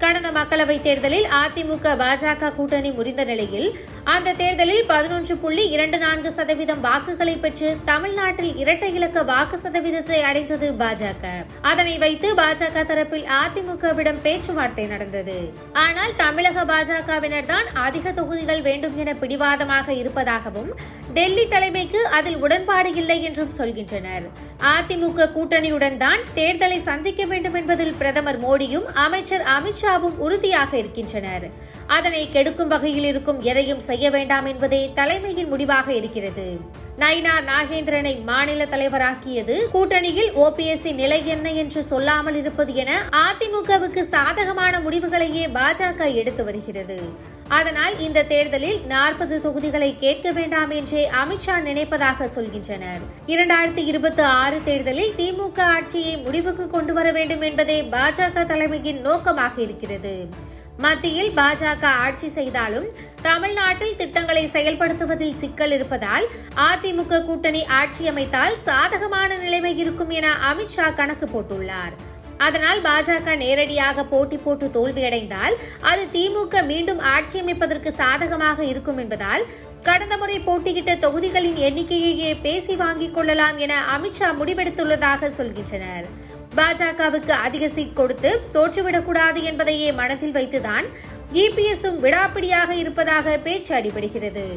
கடந்த மக்களவைத் தேர்தலில் அதிமுக பாஜக கூட்டணி முறிந்த நிலையில் அந்த தேர்தலில் 11.24% வாக்குகளை பெற்று தமிழ்நாட்டில் இரட்டை இலக்க வாக்கு சதவீதத்தை அடைந்தது பாஜக. அதனை வைத்து பாஜக தரப்பில் அதிமுகவிடம் பேச்சுவார்த்தை நடந்தது. ஆனால் தமிழக பாஜகவினர் தான் அதிக தொகுதிகள் வேண்டும் என பிடிவாதமாக இருப்பதாகவும் டெல்லி தலைமைக்கு அதில் உடன்பாடு இல்லை என்றும் சொல்கின்றனர். அதிமுக கூட்டணியுடன் தான் தேர்தலை சந்திக்க வேண்டும் என்பதில் பிரதமர் மோடியும் அமைச்சர் அமித்ஷாவும் உறுதியாக இருக்கின்றனர். அதனை கெடுக்கும் வகையில் இருக்கும் எதையும் செய்ய வேண்டாம் என்பதே தலைமையின் முடிவாக இருக்கிறது. நயினார் நாகேந்திரனை மாநில தலைவராக்கியது கூட்டணியில் OPS நிலை என்ன என்று சொல்லாமல் இருப்பது என அதிமுகவுக்கு சாதகமான முடிவுகளையே பாஜக எடுத்து வருகிறது. அதனால் இந்த தேர்தலில் 40 தொகுதிகளை கேட்க வேண்டாம் என்றே அமித்ஷா நினைப்பதாக சொல்கின்றனர். 2026 தேர்தலில் திமுக ஆட்சியை முடிவுக்கு கொண்டு வர வேண்டும் என்பதே பாஜக தலைமையின் நோக்கமாக இருக்கிறது. மத்தியில் பாஜக ஆட்சி செய்தாலும் தமிழ்நாட்டில் திட்டங்களை செயல்படுத்துவதில் சிக்கல் இருப்பதால் அதிமுக கூட்டணி ஆட்சி அமைத்தால் சாதகமான நிலைமை இருக்கும் என அமித்ஷா கணக்கு போட்டுள்ளார். அதனால் பாஜக நேரடியாக போட்டி போட்டு தோல்வியடைந்தால் அது திமுக மீண்டும் ஆட்சி அமைப்பதற்கு சாதகமாக இருக்கும் என்பதால் கடந்த முறை போட்டியிட்ட தொகுதிகளின் எண்ணிக்கையையே பேசி வாங்கிக் கொள்ளலாம் என அமித்ஷா முடிவெடுத்துள்ளதாக சொல்கின்றனர். பாஜகவுக்கு அதிக சீட் கொடுத்து தோற்றுவிடக்கூடாது என்பதையே மனதில் வைத்துதான் EPSம் விடாப்பிடியாக இருப்பதாக பேச்சு அடிபடுகிறது.